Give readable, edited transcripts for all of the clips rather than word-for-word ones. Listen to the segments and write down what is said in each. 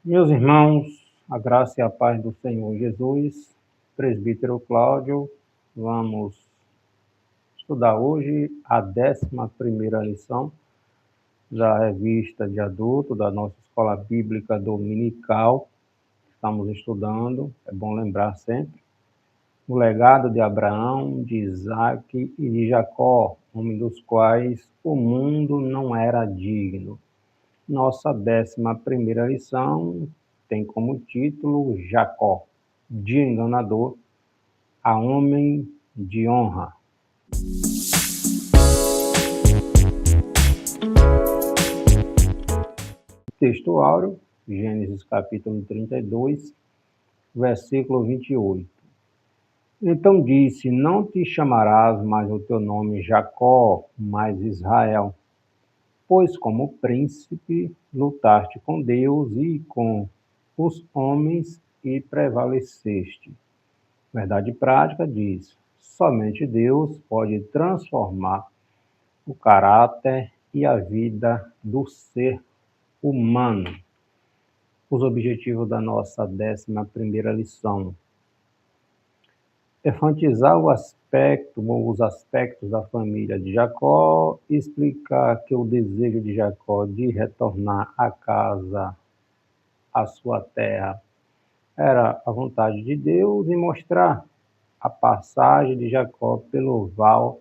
Meus irmãos, a graça e a paz do Senhor Jesus, presbítero Cláudio, vamos estudar hoje a 11ª lição da revista de adulto da nossa Escola Bíblica Dominical. Estamos estudando, é bom lembrar sempre, o legado de Abraão, de Isaque e de Jacó, homem dos quais o mundo não era digno. Nossa 11ª lição tem como título Jacó, de enganador a homem de honra. Texto áureo, Gênesis capítulo 32, versículo 28. Então disse: Não te chamarás mais o teu nome Jacó, mas Israel, pois como príncipe lutaste com Deus e com os homens e prevaleceste. Verdade prática diz: somente Deus pode transformar o caráter e a vida do ser humano. Os objetivos da nossa 11ª lição: enfatizar os aspectos da família de Jacó, explicar que o desejo de Jacó de retornar à casa, à sua terra, era a vontade de Deus, e mostrar a passagem de Jacó pelo val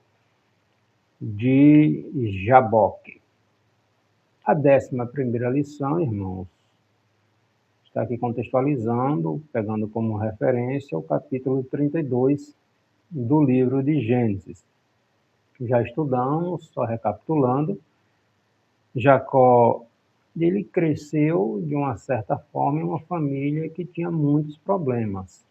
de Jaboque. A 11ª lição, irmãos, está aqui contextualizando, pegando como referência o capítulo 32 do livro de Gênesis. Já estudamos, só recapitulando, Jacó, ele cresceu de uma certa forma em uma família que tinha muitos problemas.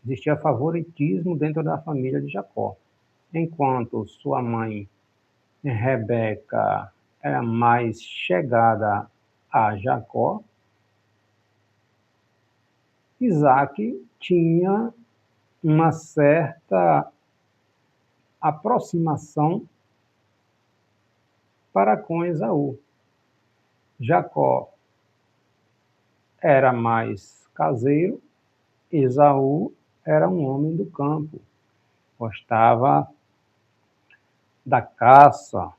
Existia favoritismo dentro da família de Jacó. Enquanto sua mãe, Rebeca, era mais chegada a Jacó, Isaque tinha uma certa aproximação para com Esaú. Jacó era mais caseiro, Esaú era um homem do campo, gostava da caça.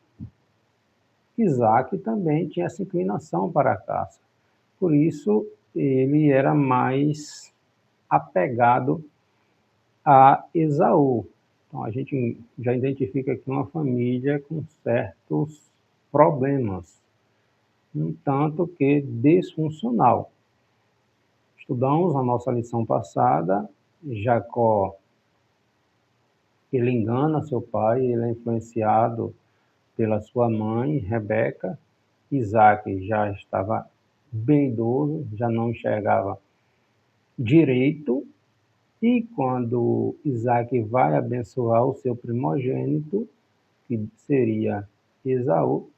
Isaque também tinha essa inclinação para a caça. Por isso, ele era mais apegado a Esaú. Então, a gente já identifica aqui uma família com certos problemas, um tanto que disfuncional. Estudamos na nossa lição passada, Jacó, ele engana seu pai, ele é influenciado pela sua mãe, Rebeca. Isaque já estava bem idoso, já não enxergava direito, e quando Isaque vai abençoar o seu primogênito, que seria Esaú,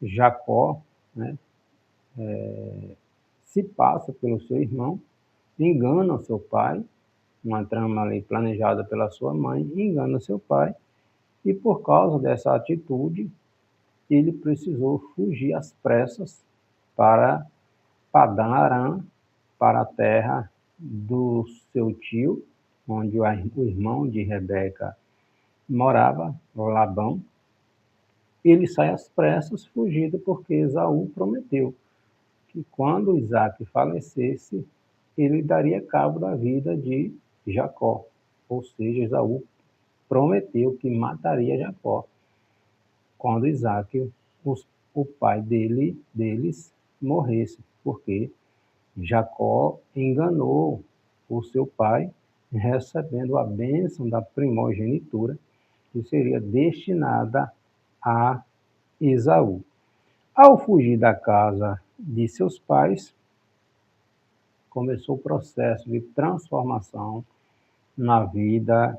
Jacó, se passa pelo seu irmão, engana seu pai, uma trama ali planejada pela sua mãe, engana seu pai, e por causa dessa atitude, ele precisou fugir às pressas para Padã Arã, para a terra do seu tio, onde o irmão de Rebeca morava, Labão. Ele sai às pressas, fugido, porque Esaú prometeu que quando Isaque falecesse, ele daria cabo da vida de Jacó. Ou seja, Esaú prometeu que mataria Jacó quando Isaque, o pai deles, morresse, porque Jacó enganou o seu pai, recebendo a bênção da primogenitura, que seria destinada a Esaú. Ao fugir da casa de seus pais, começou o processo de transformação na vida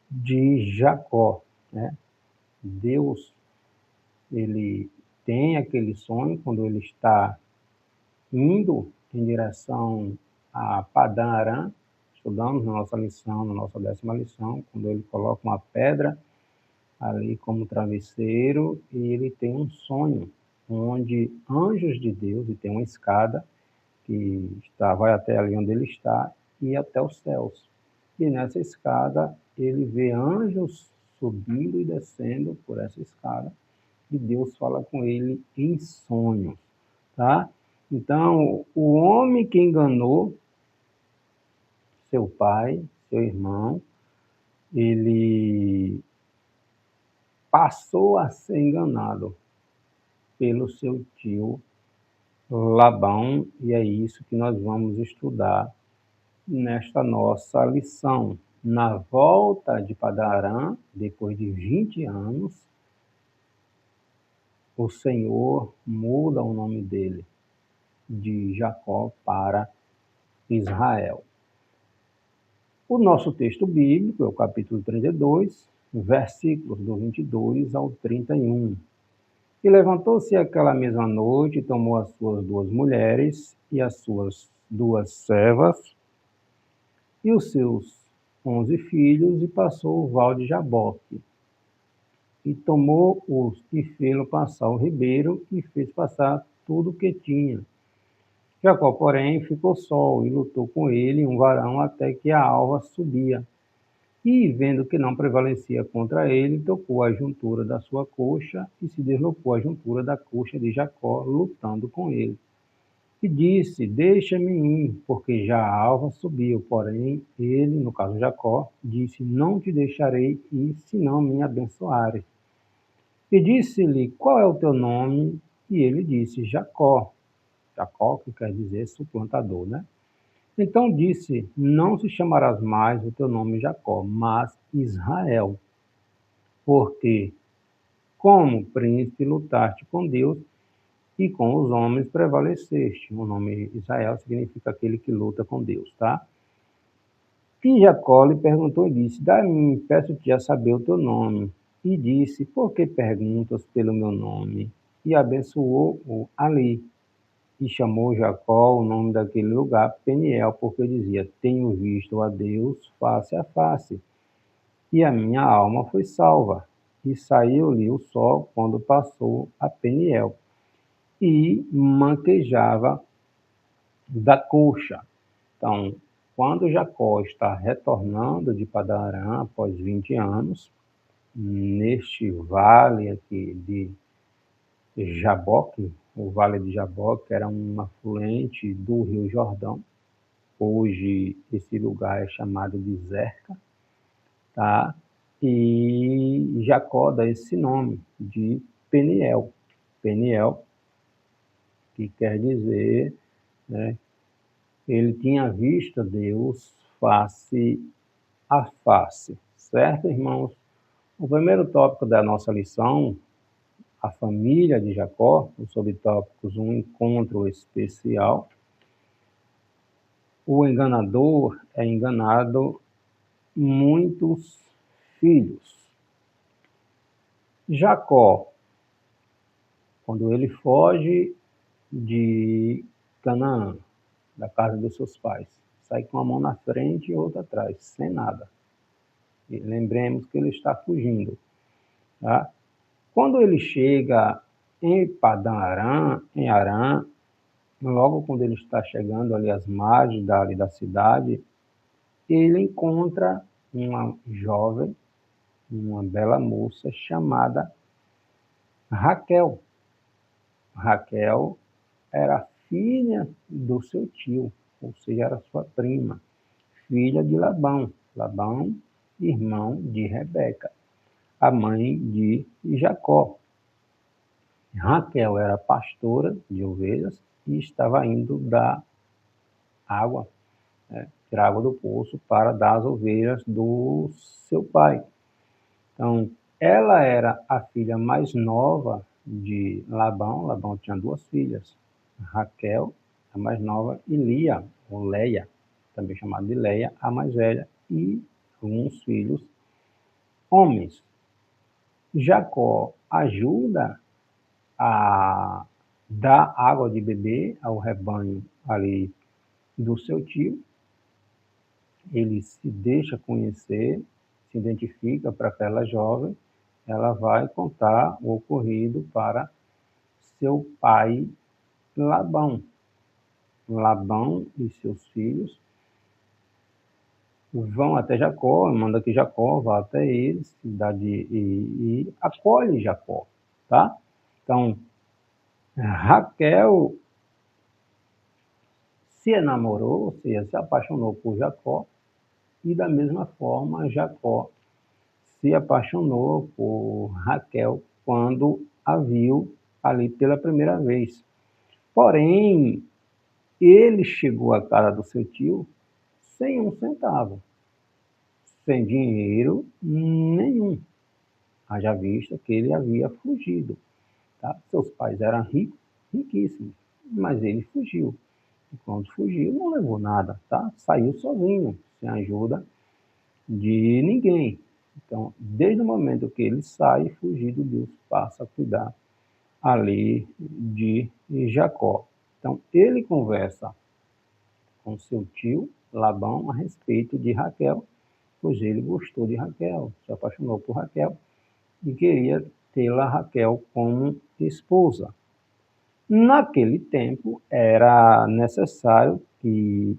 de Jacó. Deus, ele tem aquele sonho quando ele está indo em direção a Padã Arã. Estudamos na nossa lição, na nossa 10ª lição, quando ele coloca uma pedra ali como travesseiro, e ele tem um sonho onde anjos de Deus, e tem uma escada que vai até ali onde ele está, e até os céus. E nessa escada ele vê anjos subindo e descendo por essa escada, e Deus fala com ele em sonhos, tá? Então, o homem que enganou seu pai, seu irmão, ele passou a ser enganado pelo seu tio Labão, e é isso que nós vamos estudar nesta nossa lição. Na volta de Padarã, depois de 20 anos, o Senhor muda o nome dele de Jacó para Israel. O nosso texto bíblico é o capítulo 32, versículos do 22 ao 31. E levantou-se aquela mesma noite, tomou as suas 2 mulheres e as suas 2 servas e os seus 11 filhos, e passou o val de Jaboque. E tomou-os e fê-lo passar o ribeiro, e fez passar tudo o que tinha. Jacó, porém, ficou só, e lutou com ele um varão até que a alva subia. E, vendo que não prevalecia contra ele, tocou a juntura da sua coxa, e se deslocou a juntura da coxa de Jacó, lutando com ele. E disse: Deixa-me ir, porque já a alva subiu. Porém, ele, no caso Jacó, disse: Não te deixarei ir, se não me abençoares. E disse-lhe: Qual é o teu nome? E ele disse: Jacó. Jacó, que quer dizer suplantador, né? Então disse: Não se chamarás mais o teu nome Jacó, mas Israel, porque, como príncipe, lutaste com Deus e com os homens prevaleceste. O nome Israel significa aquele que luta com Deus, tá? E Jacó lhe perguntou e disse: Dá-me, peço-te a saber o teu nome. E disse: Por que perguntas pelo meu nome? E abençoou-o ali. E chamou Jacó o nome daquele lugar Peniel, porque dizia: Tenho visto a Deus face a face, e a minha alma foi salva. E saiu-lhe o sol quando passou a Peniel, e manquejava da coxa. Então, quando Jacó está retornando de Padarã após 20 anos, neste vale aqui de Jaboque, o Vale de Jaboque era um afluente do Rio Jordão. Hoje esse lugar é chamado de Zerca, tá? E Jacó dá esse nome de Peniel. Peniel, que quer dizer, né, ele tinha visto Deus face a face, certo, irmãos? O primeiro tópico da nossa lição, a família de Jacó, os subtópicos, um encontro especial. O enganador é enganado muitos filhos. Jacó, quando ele foge de Canaã, da casa dos seus pais, sai com a mão na frente e outra atrás, sem nada. E lembremos que ele está fugindo, tá? Quando ele chega em Padã Arã, em Arã, logo quando ele está chegando ali às margens da cidade, ele encontra uma jovem, uma bela moça chamada Raquel. Raquel era filha do seu tio, ou seja, era sua prima, filha de Labão. Labão, irmão de Rebeca, a mãe de Jacó. Raquel era pastora de ovelhas e estava indo dar água, né, tirar água do poço para dar às ovelhas do seu pai. Então, ela era a filha mais nova de Labão. Labão tinha 2 filhas, Raquel, a mais nova, e Lia, ou Leia, também chamada de Leia, a mais velha, e alguns filhos homens. Jacó ajuda a dar água de beber ao rebanho ali do seu tio. Ele se deixa conhecer, se identifica para aquela jovem, ela vai contar o ocorrido para seu pai Labão. Labão e seus filhos vão até Jacó, manda que Jacó vá até eles, e acolhe Jacó, tá? Então, Raquel se enamorou, ou seja, se apaixonou por Jacó, e da mesma forma Jacó se apaixonou por Raquel quando a viu ali pela primeira vez. Porém, ele chegou à casa do seu tio sem um centavo, sem dinheiro nenhum. Haja vista que ele havia fugido. Tá? Seus pais eram ricos, riquíssimos, mas ele fugiu. E quando fugiu, não levou nada, tá? Saiu sozinho, sem ajuda de ninguém. Então, desde o momento que ele sai fugido, Deus passa a cuidar ali de Jacó. Então, ele conversa com seu tio Labão a respeito de Raquel, pois ele gostou de Raquel, se apaixonou por Raquel e queria tê-la Raquel como esposa. Naquele tempo, era necessário que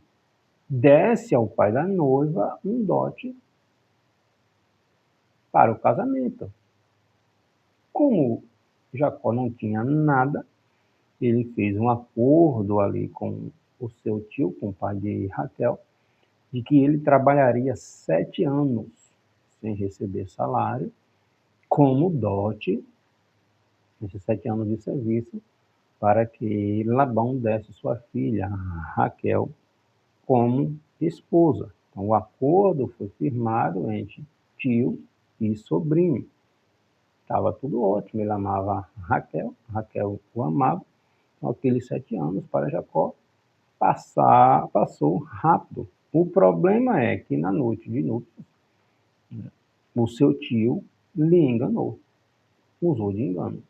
desse ao pai da noiva um dote para o casamento. Como Jacó não tinha nada, ele fez um acordo ali com o seu tio, com o pai de Raquel, de que ele trabalharia 7 anos sem receber salário, como dote, esses 7 anos de serviço, para que Labão desse sua filha, Raquel, como esposa. Então, o acordo foi firmado entre tio e sobrinho. Estava tudo ótimo, ele amava Raquel, Raquel o amava. Então, aqueles 7 anos para Jacó passou rápido. O problema é que na noite de núpcias, o seu tio lhe enganou, usou de engano.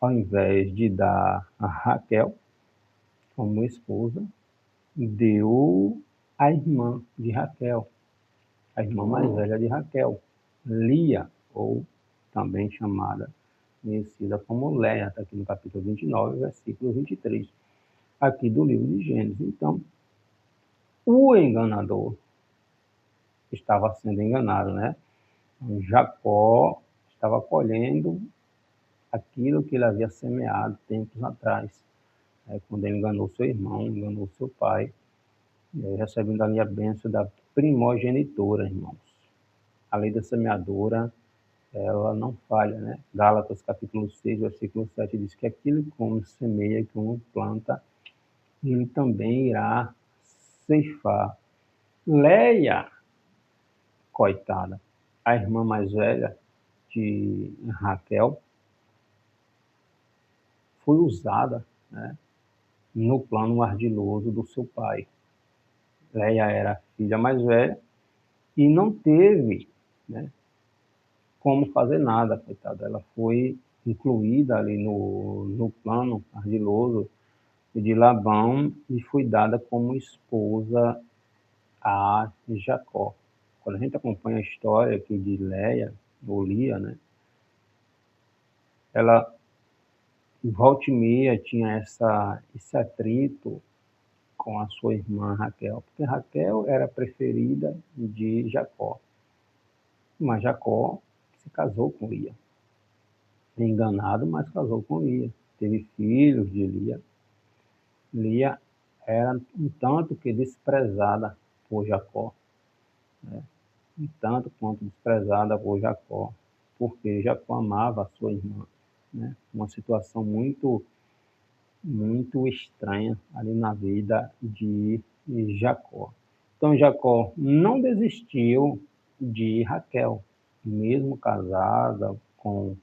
Ao invés de dar a Raquel como esposa, deu a irmã de Raquel, a irmã mais velha de Raquel, Lia, ou também chamada, conhecida como Léia, está aqui no capítulo 29, versículo 23, aqui do livro de Gênesis. Então, o enganador estava sendo enganado, né? Jacó estava colhendo aquilo que ele havia semeado tempos atrás, quando ele enganou seu irmão, enganou seu pai, recebendo ali a bênção da primogenitura, irmãos. A lei da semeadora, ela não falha, né? Gálatas capítulo 6, versículo 7 diz que aquilo que como semeia, que como planta, ele também irá ceifar. Leia, coitada, a irmã mais velha de Raquel, foi usada, né, no plano ardiloso do seu pai. Leia era a filha mais velha e não teve, né, como fazer nada, coitada. Ela foi incluída ali no plano ardiloso de Labão e foi dada como esposa a Jacó. Quando a gente acompanha a história aqui de Leia, ou Lia, né, ela volta e meia tinha esse atrito com a sua irmã Raquel, porque Raquel era a preferida de Jacó, mas Jacó se casou com Lia. Enganado, mas casou com Lia. Teve filhos de Lia. Lia era um tanto que desprezada por Jacó, né? Um tanto quanto desprezada por Jacó, porque Jacó amava a sua irmã, né? Uma situação muito estranha ali na vida de Jacó. Então Jacó não desistiu de Raquel, mesmo casada com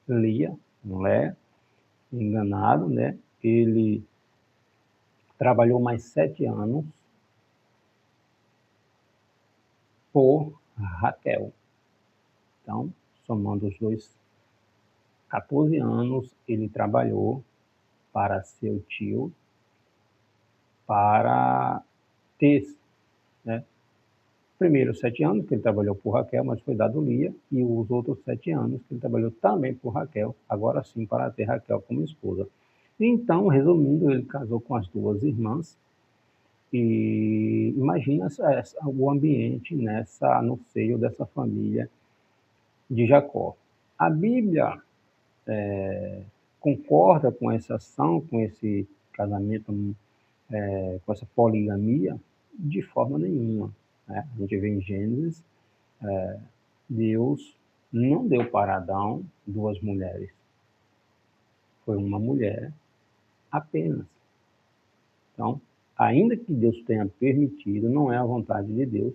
Lia, Lé, enganado, né? Ele trabalhou mais 7 anos por Raquel. Então, somando os dois, 14 anos ele trabalhou para seu tio, para ter, né, Primeiros 7 anos que ele trabalhou por Raquel, mas foi dado Lia, e os outros 7 anos que ele trabalhou também por Raquel, agora sim para ter Raquel como esposa. Então, resumindo, ele casou com as duas irmãs, e imagina o ambiente no seio dessa família de Jacó. A Bíblia concorda com essa ação, com esse casamento, com essa poligamia? De forma nenhuma. Né? A gente vê em Gênesis, Deus não deu para Adão duas mulheres. Foi uma mulher apenas. Então, ainda que Deus tenha permitido, não é a vontade de Deus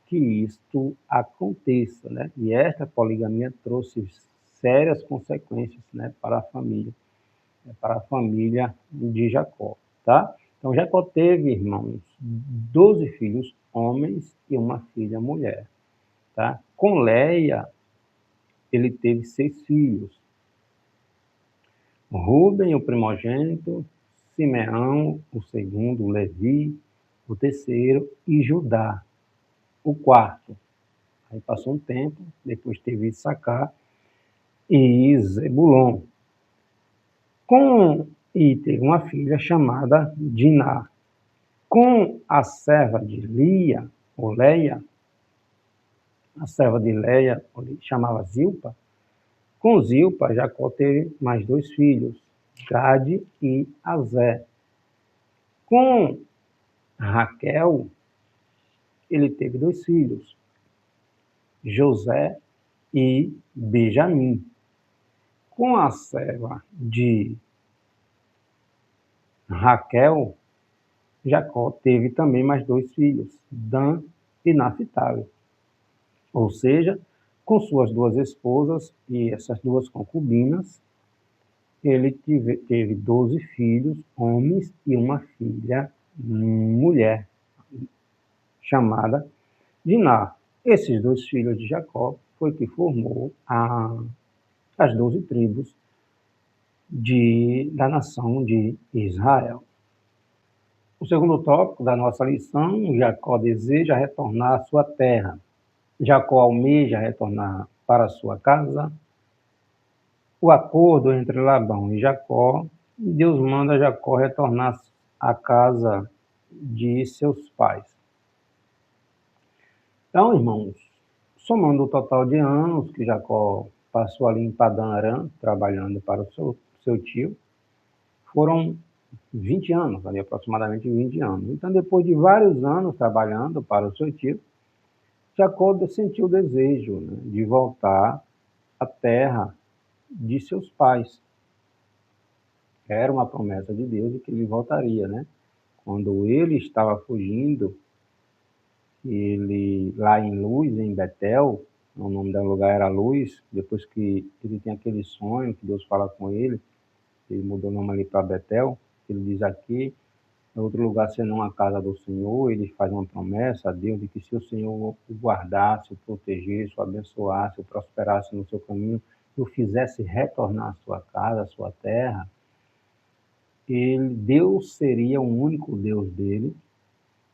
que isto aconteça, né? E esta poligamia trouxe sérias consequências, né, para a família de Jacó, tá? Então, Jacó teve, irmãos, 12 filhos homens e uma filha mulher, tá? Com Leia, ele teve 6 filhos. Rúben, o primogênito, Simeão, o segundo, Levi, o terceiro, e Judá, o quarto. Aí passou um tempo, depois teve Issacar e Zebulon. E teve uma filha chamada Diná. Com a serva de Lia, ou Leia, a serva de Leia, chamava Zilpa. Com Zilpa, Jacó teve mais 2 filhos, Gade e Azé. Com Raquel, ele teve 2 filhos, José e Benjamim. Com a serva de Raquel, Jacó teve também mais 2 filhos, Dan e Naphtali. Ou seja, com suas 2 esposas e essas 2 concubinas, ele teve 12 filhos, homens, e uma filha mulher, chamada Diná. Esses 2 filhos de Jacó foi que formou as 12 tribos da nação de Israel. O segundo tópico da nossa lição, Jacó deseja retornar à sua terra. Jacó almeja retornar para sua casa. O acordo entre Labão e Jacó, Deus manda Jacó retornar à casa de seus pais. Então, irmãos, somando o total de anos que Jacó passou ali em Padã Arã, trabalhando para o seu tio, foram 20 anos, ali aproximadamente 20 anos. Então, depois de vários anos trabalhando para o seu tio, Jacó sentiu o desejo, né, de voltar à terra de seus pais. Era uma promessa de Deus de que ele voltaria, né? Quando ele estava fugindo, ele lá em Luz, em Betel, o nome do lugar era Luz, depois que ele tem aquele sonho que Deus fala com ele mudou o nome ali para Betel, ele diz aqui, em outro lugar senão a casa do Senhor, ele faz uma promessa a Deus de que se o Senhor o guardasse, o protegesse, o abençoasse, o prosperasse no seu caminho, e o fizesse retornar à sua casa, à sua terra, Deus seria o único Deus dele,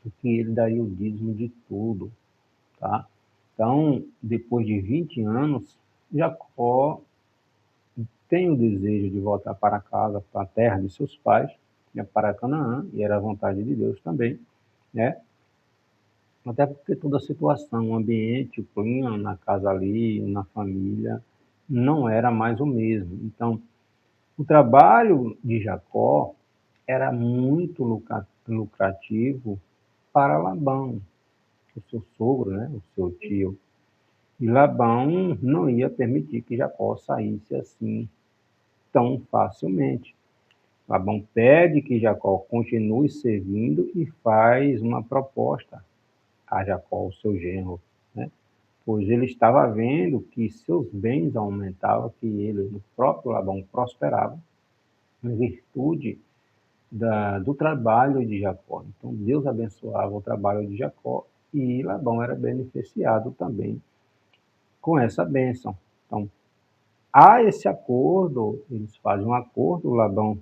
porque ele daria o dízimo de tudo, tá? Então, depois de 20 anos, Jacó tem o desejo de voltar para casa, para a terra de seus pais, né, para Canaã, e era a vontade de Deus também, né? Até porque toda a situação, o ambiente, o clima na casa ali, na família, não era mais o mesmo. Então, o trabalho de Jacó era muito lucrativo para Labão, o seu sogro, né, o seu tio. E Labão não ia permitir que Jacó saísse assim tão facilmente. Labão pede que Jacó continue servindo e faz uma proposta a Jacó, o seu genro, né? Pois ele estava vendo que seus bens aumentavam, que ele, o próprio Labão, prosperava em virtude do trabalho de Jacó. Então Deus abençoava o trabalho de Jacó e Labão era beneficiado também com essa bênção. Então, há esse acordo, eles fazem um acordo, Labão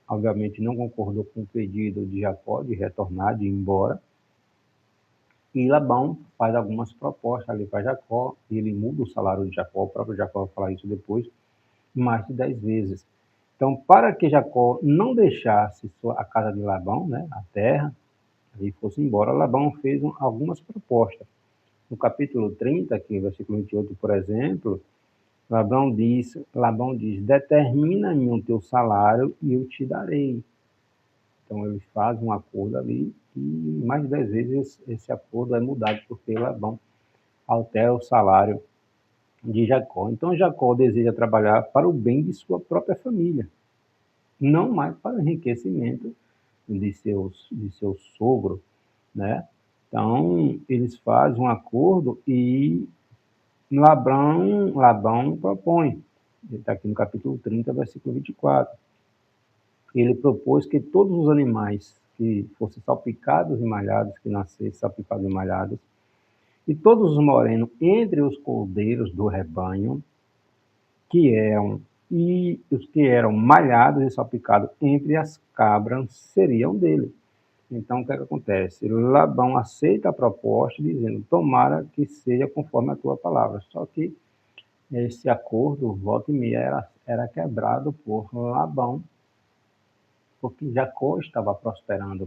obviamente não concordou com o pedido de Jacó de retornar, de ir embora, E Labão faz algumas propostas ali para Jacó, e ele muda o salário de Jacó, o próprio Jacó vai falar isso depois, mais de 10 vezes. Então, para que Jacó não deixasse a casa de Labão, né, a terra, e fosse embora, Labão fez algumas propostas. No capítulo 30, aqui, versículo 28, por exemplo, Labão diz, determina-me o teu salário e eu te darei. Então, eles fazem um acordo ali e mais de 10 vezes esse acordo é mudado porque Labão altera o salário de Jacó. Então, Jacó deseja trabalhar para o bem de sua própria família, não mais para o enriquecimento de seu sogro, né? Então, eles fazem um acordo e Labão propõe, está aqui no capítulo 30, versículo 24. Ele propôs que todos os animais que fossem salpicados e malhados, que nascessem salpicados e malhados, e todos os morenos entre os cordeiros do rebanho, que eram, e os que eram malhados e salpicados entre as cabras, seriam dele. Então, o que acontece? Labão aceita a proposta, dizendo, tomara que seja conforme a tua palavra. Só que esse acordo, volta e meia, era quebrado por Labão, porque Jacó estava prosperando.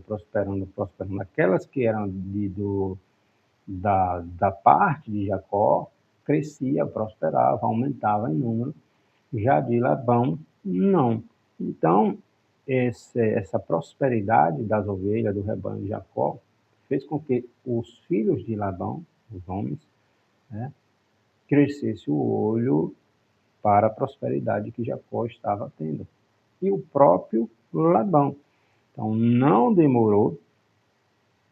Aquelas que eram da parte de Jacó, crescia, prosperava, aumentava em número. Já de Labão, não. Então, essa prosperidade das ovelhas do rebanho de Jacó fez com que os filhos de Labão, os homens, né, crescesse o olho para a prosperidade que Jacó estava tendo. E o próprio Labão. Então, não demorou.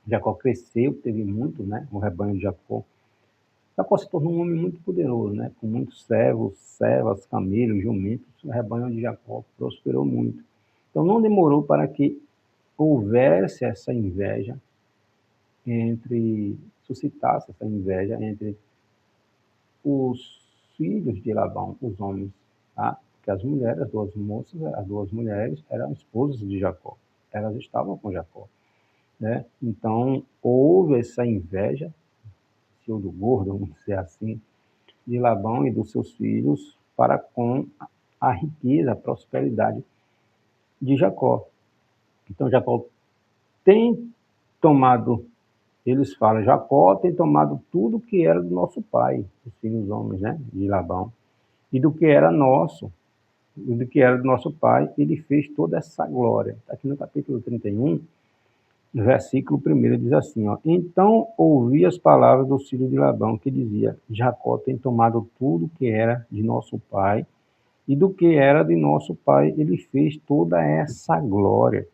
Jacó cresceu, teve muito, né? O rebanho de Jacó. Jacó se tornou um homem muito poderoso, né? Com muitos servos, servas, camelos, jumentos. O rebanho de Jacó prosperou muito. Então, não demorou para que houvesse essa inveja suscitasse essa inveja entre os filhos de Labão, os homens, tá? Porque as mulheres, as duas mulheres eram esposas de Jacó. Elas estavam com Jacó, né? Então, houve essa inveja, seu do gordo, vamos dizer assim, de Labão e dos seus filhos para com a riqueza, a prosperidade de Jacó. Então, Jacó tem tomado, eles falam, Jacó tem tomado tudo que era do nosso pai, os filhos homens, né, de Labão, e do que era nosso, e do que era do nosso pai, ele fez toda essa glória. Está aqui no capítulo 31, no versículo 1, diz assim, ó, então ouvi as palavras do filho de Labão, que dizia, Jacó tem tomado tudo que era de nosso pai, e do que era de nosso pai, ele fez toda essa glória.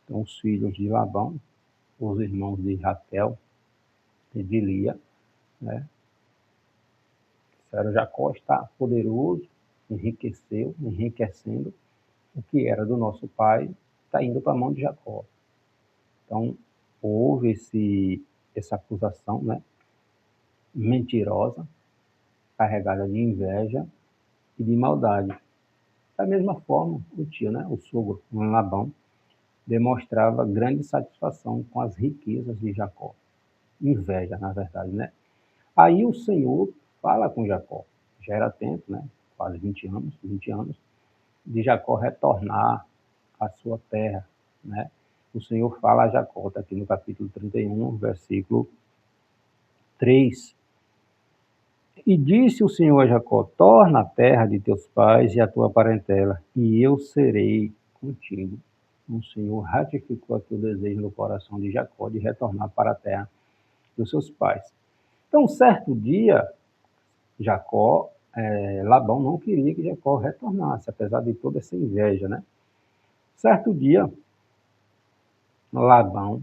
Então, os filhos de Labão, os irmãos de Raquel e de Lia, né? Disseram, Jacó está poderoso, enriquecendo, o que era do nosso pai está indo para a mão de Jacó. Então, houve essa acusação, né? Mentirosa, carregada de inveja e de maldade. Da mesma forma, o tio, né? O sogro, Labão, demonstrava grande satisfação com as riquezas de Jacó. Inveja, na verdade, né? Aí o Senhor fala com Jacó. Já era tempo, né? Quase 20 anos, de Jacó retornar à sua terra, né? O Senhor fala a Jacó, está aqui no capítulo 31, versículo 3. E disse o Senhor a Jacó, torna a terra de teus pais e a tua parentela, e eu serei contigo. O Senhor ratificou aqui o desejo no coração de Jacó de retornar para a terra dos seus pais. Então, certo dia, Labão não queria que Jacó retornasse, apesar de toda essa inveja, né? Certo dia, Labão,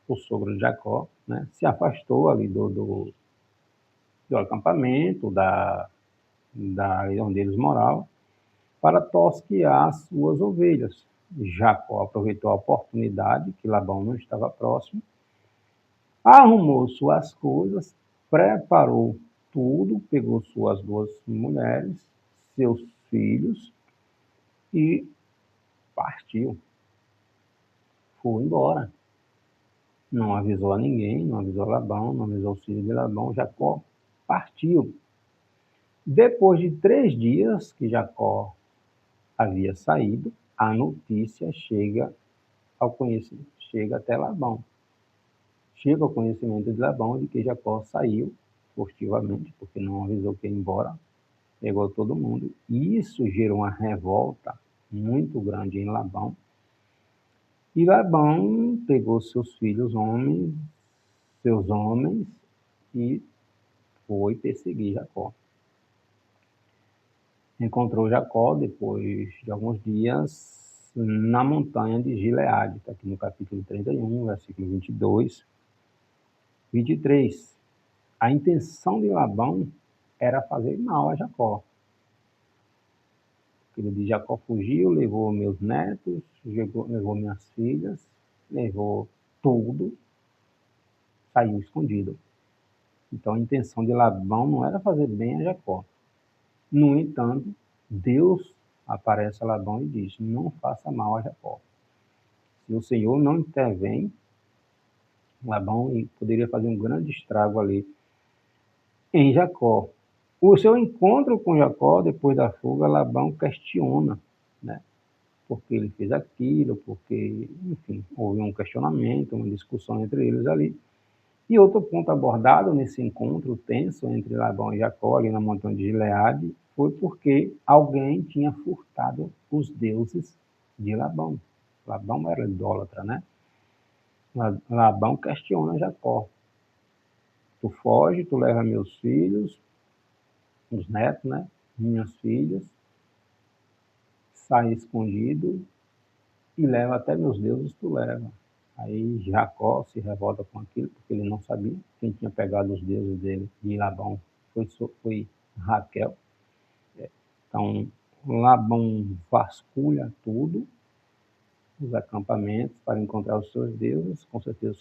o sogro de Jacó, né, se afastou ali do acampamento, onde eles moravam, para tosquear as suas ovelhas. Jacó aproveitou a oportunidade que Labão não estava próximo, arrumou suas coisas, preparou tudo, pegou suas duas mulheres, seus filhos e partiu. Foi embora. não avisou a ninguém, não avisou Labão, não avisou o filho de Labão. Jacó partiu. Depois de 3 dias que Jacó havia saído, a notícia chega ao conhecimento, chega até Labão. Chega ao conhecimento de Labão de que Jacó saiu furtivamente, porque não avisou que ia embora, pegou todo mundo. E isso gerou uma revolta muito grande em Labão. E Labão pegou seus filhos homens, seus homens, e foi perseguir Jacó. Encontrou Jacó depois de alguns dias na montanha de Gileade, está aqui no capítulo 31, versículo 22, 23. A intenção de Labão era fazer mal a Jacó. O filho de Jacó fugiu, levou meus netos, levou minhas filhas, levou tudo, saiu escondido. Então a intenção de Labão não era fazer bem a Jacó. No entanto, Deus aparece a Labão e diz: não faça mal a Jacó. Se o Senhor não intervém, Labão poderia fazer um grande estrago ali em Jacó. O seu encontro com Jacó, depois da fuga, Labão questiona, né? Porque ele fez aquilo, porque, enfim, houve um questionamento, uma discussão entre eles ali. E outro ponto abordado nesse encontro tenso entre Labão e Jacó, ali na montanha de Gileade, foi porque alguém tinha furtado os deuses de Labão. Labão era idólatra, né? Labão questiona Jacó. Tu foge, tu leva meus filhos, os netos, né? Minhas filhas, sai escondido e leva até meus deuses, tu leva. Aí Jacó se revolta com aquilo, porque ele não sabia quem tinha pegado os deuses dele, de Labão. Foi Raquel. Então, Labão vasculha tudo, os acampamentos, para encontrar os seus deuses. Com certeza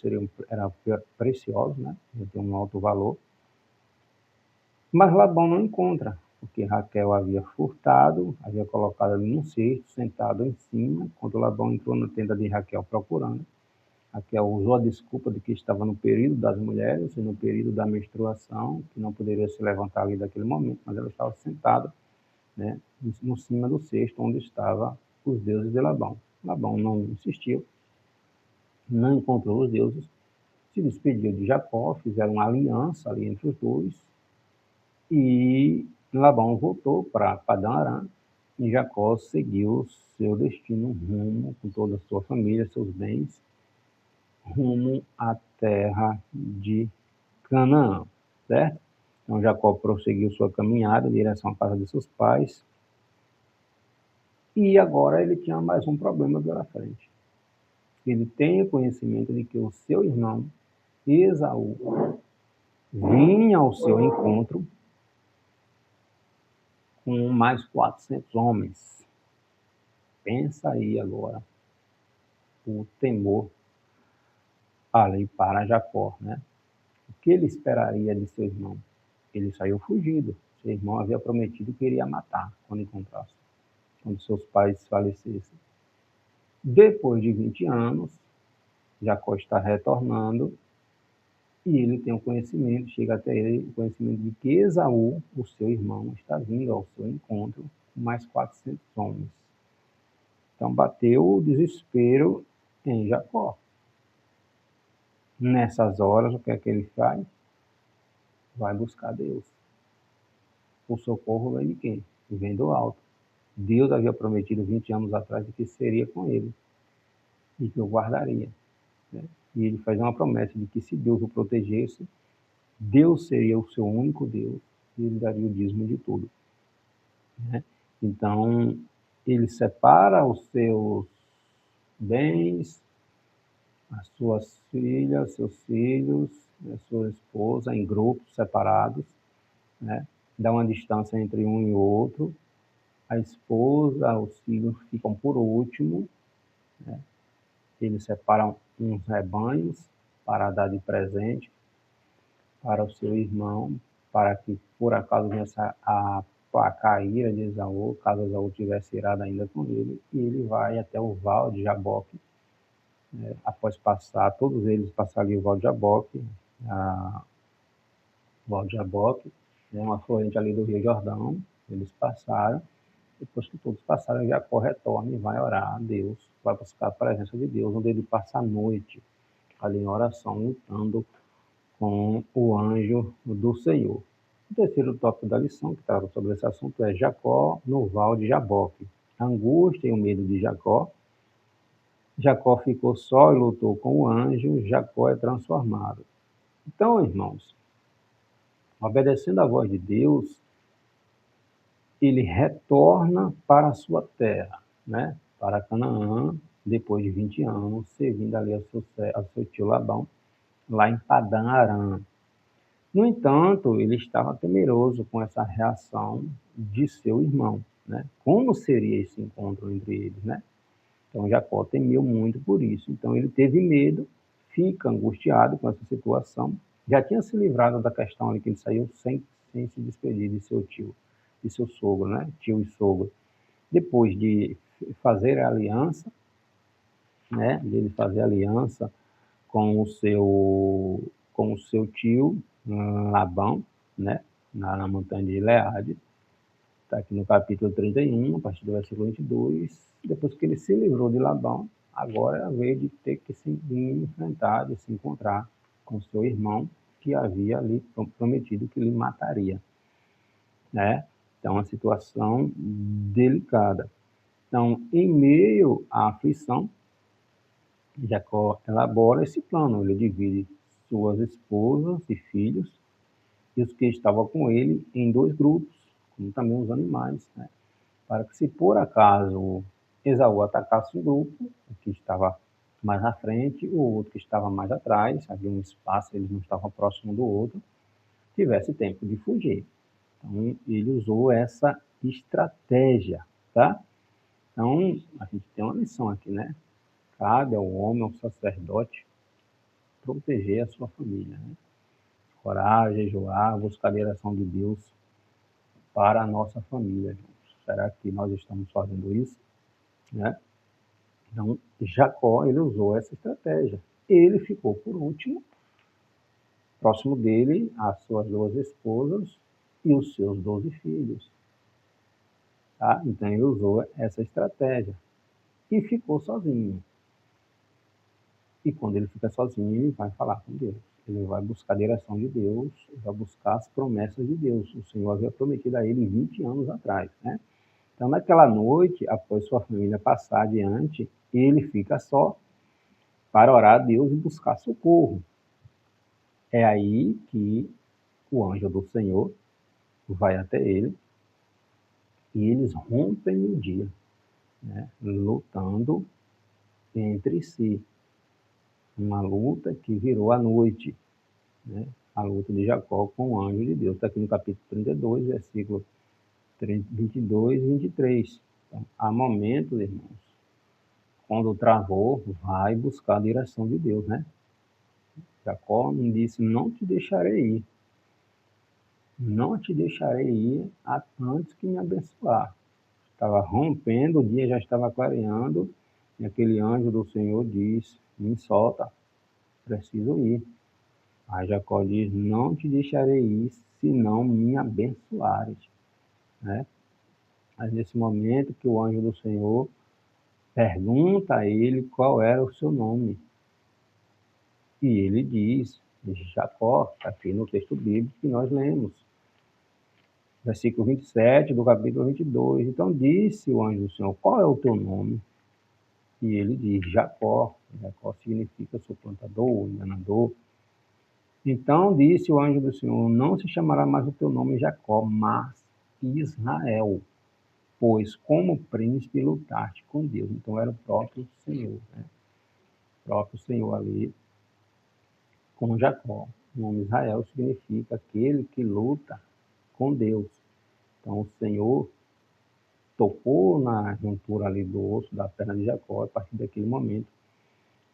eram preciosos, né? Ele tem um alto valor. Mas Labão não encontra, porque Raquel havia furtado, havia colocado ali num cesto, sentado em cima. Quando Labão entrou na tenda de Raquel procurando, Raquel usou a desculpa de que estava no período das mulheres, no período da menstruação, que não poderia se levantar ali daquele momento, mas ela estava sentada, né, no cima do cesto onde estavam os deuses de Labão. Labão não insistiu, não encontrou os deuses, se despediu de Jacó, fizeram uma aliança ali entre os dois, e Labão voltou para Padã Arã, e Jacó seguiu seu destino rumo, com toda a sua família, seus bens, rumo à terra de Canaã, certo? Então Jacó prosseguiu sua caminhada em direção à casa de seus pais, e agora ele tinha mais um problema pela frente. Ele tem o conhecimento de que o seu irmão Esaú vinha ao seu encontro com mais 400 homens. Pensa aí agora o temor ali para Jacó, né? O que ele esperaria de seu irmão? Ele saiu fugido. Seu irmão havia prometido que iria matar quando encontrasse, quando seus pais falecessem. Depois de 20 anos, Jacó está retornando e ele tem o conhecimento, chega até ele o conhecimento de que Esaú, o seu irmão, está vindo ao seu encontro com mais 400 homens. Então bateu o desespero em Jacó. Nessas horas, o que é que ele faz? Vai buscar Deus. O socorro vem de quem? Vem do alto. Deus havia prometido 20 anos atrás de que seria com ele e que o guardaria, né? E ele faz uma promessa de que se Deus o protegesse, Deus seria o seu único Deus e ele daria o dízimo de tudo, né? Então, ele separa os seus bens, as suas filhas, seus filhos, a sua esposa em grupos separados, né? Dá uma distância entre um e outro. A esposa, os filhos ficam por último, né? Eles separam uns rebanhos para dar de presente para o seu irmão, para que por acaso venha a placar a ira de Esaú, caso Esaú tivesse irado ainda com ele, e ele vai até o val de Jaboque após passar, todos eles passaram ali o Val de Jaboque, um afluente ali do Rio Jordão, eles passaram. Depois que todos passaram, Jacó retorna e vai orar a Deus, vai buscar a presença de Deus, onde ele passa a noite ali em oração, lutando com o anjo do Senhor. O terceiro tópico da lição, que trata sobre esse assunto, é Jacó no Val de Jaboque. A angústia e o medo de Jacó. Jacó ficou só e lutou com o anjo, Jacó é transformado. Então, irmãos, obedecendo à voz de Deus, ele retorna para a sua terra, né? Para Canaã, depois de 20 anos, servindo ali ao seu tio Labão, lá em Padã Arã. No entanto, ele estava temeroso com essa reação de seu irmão, né? Como seria esse encontro entre eles, né? Então, Jacó temeu muito por isso. Então, ele teve medo, fica angustiado com essa situação. Já tinha se livrado da questão ali que ele saiu sem se despedir de seu tio, de seu sogro, né? Tio e sogro. Depois de fazer a aliança, né? De ele fazer aliança com o seu tio Labão, né? Na montanha de Gileade. Está aqui no capítulo 31, a partir do versículo 22. Depois que ele se livrou de Labão, agora é a vez de ter que se enfrentar, de se encontrar com seu irmão, que havia ali prometido que lhe mataria, né? Então, uma situação delicada. Então, em meio à aflição, Jacó elabora esse plano. Ele divide suas esposas e filhos e os que estavam com ele em dois grupos, como também os animais, né? Para que, se por acaso Esaú atacasse um grupo, o que estava mais na frente, o outro que estava mais atrás, havia um espaço, eles não estavam próximos do outro, tivesse tempo de fugir. Então, ele usou essa estratégia, tá? Então, a gente tem uma lição aqui, né? Cabe ao homem, ao sacerdote, proteger a sua família, né? Orar, jejuar, buscar a direção de Deus para a nossa família. Será que nós estamos fazendo isso, né? Então, Jacó, ele usou essa estratégia. Ele ficou por último, próximo dele, as suas duas esposas e os seus 12 filhos. Tá? Então, ele usou essa estratégia e ficou sozinho. E quando ele fica sozinho, ele vai falar com Deus. Ele vai buscar a direção de Deus, vai buscar as promessas de Deus. O Senhor havia prometido a ele 20 anos atrás, né? Então, naquela noite, após sua família passar adiante, ele fica só para orar a Deus e buscar socorro. É aí que o anjo do Senhor vai até ele e eles rompem o dia, né? Lutando entre si. Uma luta que virou a noite, né? A luta de Jacó com o anjo de Deus. Está aqui no capítulo 32, versículo 22 e 23. Então, há momentos, irmãos, quando travou, vai buscar a direção de Deus, né? Jacó me disse, não te deixarei ir. Não te deixarei ir antes que me abençoar. Estava rompendo, o dia já estava clareando, e aquele anjo do Senhor diz, me solta, preciso ir. Aí Jacó diz, não te deixarei ir, se não me abençoares, né? Mas nesse momento que o anjo do Senhor pergunta a ele qual era o seu nome. E ele diz, Jacó, aqui no texto bíblico que nós lemos, versículo 27 do capítulo 22. Então disse o anjo do Senhor, qual é o teu nome? E ele diz, Jacó. Jacó significa suplantador, enganador. Então disse o anjo do Senhor, não se chamará mais o teu nome Jacó, mas Israel, pois como príncipe lutaste com Deus. Então era o próprio Senhor, né? O próprio Senhor ali com Jacó. O nome Israel significa aquele que luta com Deus. Então o Senhor tocou na juntura ali do osso da perna de Jacó. A partir daquele momento,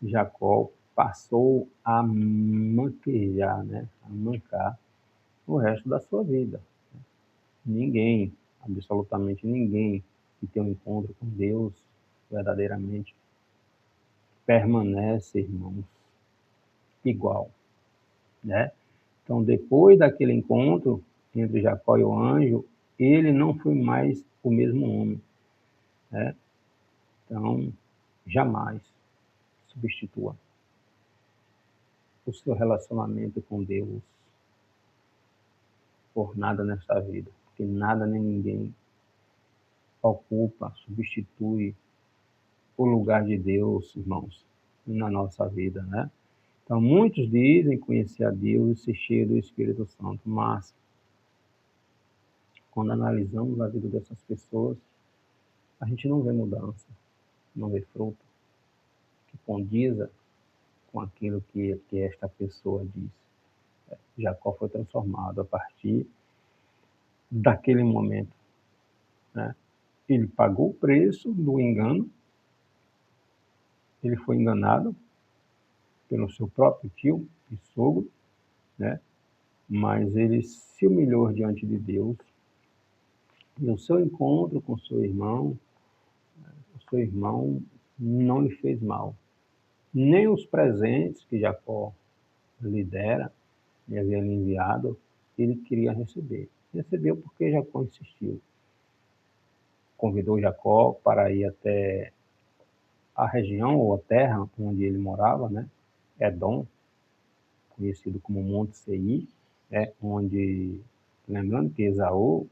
Jacó passou a manquejar, né? A mancar o resto da sua vida. Ninguém, absolutamente ninguém, que tem um encontro com Deus verdadeiramente permanece, irmãos, igual, né? Então, depois daquele encontro entre Jacó e o anjo, ele não foi mais o mesmo homem, né? Então, jamais substitua o seu relacionamento com Deus por nada nesta vida, porque nada nem ninguém ocupa, substitui o lugar de Deus, irmãos, na nossa vida, né? Então, muitos dizem conhecer a Deus e ser cheio do Espírito Santo, mas quando analisamos a vida dessas pessoas, a gente não vê mudança, não vê fruto que condiza com aquilo que esta pessoa diz. Jacó foi transformado a partir daquele momento, né? Ele pagou o preço do engano, ele foi enganado pelo seu próprio tio e sogro, né? Mas ele se humilhou diante de Deus e o seu encontro com o seu irmão não lhe fez mal. Nem os presentes que Jacó lhe dera, lhe havia enviado, ele queria receber. Recebeu porque Jacó insistiu. Convidou Jacó para ir até a região ou a terra onde ele morava, né? Edom, conhecido como Monte Seir, onde, lembrando que Esaú,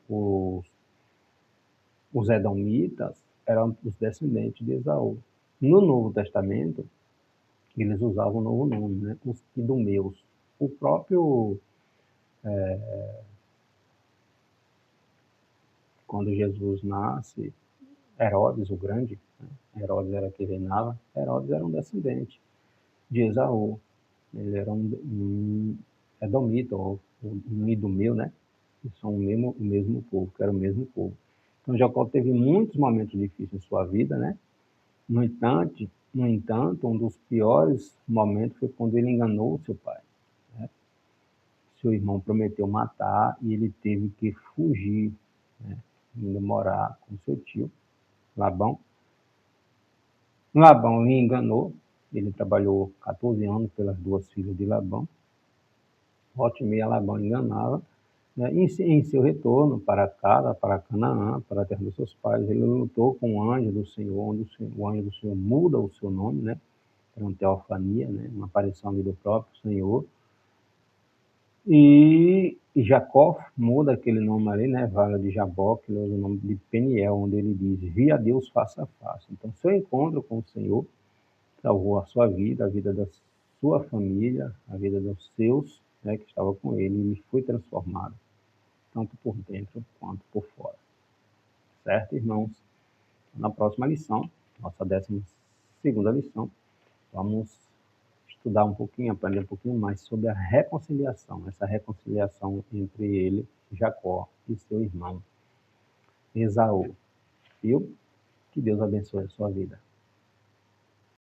os edomitas eram os descendentes de Esaú. No Novo Testamento, eles usavam um novo nome, né? Os idumeus. O próprio, quando Jesus nasce, Herodes o Grande, né? Herodes era quem reinava, Herodes era um descendente de Esaú. Ele era um edomita, ou um idumeu, né? Que são o mesmo povo, que era o mesmo povo. Então, Jacó teve muitos momentos difíceis em sua vida, né? No entanto, um dos piores momentos foi quando ele enganou seu pai, né? Seu irmão prometeu matar e ele teve que fugir, né? Indo morar com seu tio, Labão. Labão lhe enganou, ele trabalhou 14 anos pelas duas filhas de Labão. Volta e meia Labão enganava, né? Em seu retorno para casa, para Canaã, para a terra dos seus pais, ele lutou com o anjo do Senhor, onde o anjo do Senhor muda o seu nome, né? Era uma teofania, né? Uma aparição ali do próprio Senhor. E Jacó muda aquele nome ali, né? Vale de Jabó, que ele usa o nome de Peniel, onde ele diz: vi a Deus face a face. Então, seu encontro com o Senhor salvou a sua vida, a vida da sua família, a vida dos seus, né, que estavam com ele, e ele foi transformado, tanto por dentro quanto por fora. Certo, irmãos? Na próxima lição, nossa 12ª lição, vamos estudar um pouquinho, aprender um pouquinho mais sobre a reconciliação, essa reconciliação entre ele, Jacó, e seu irmão Esaú. Viu? Que Deus abençoe a sua vida.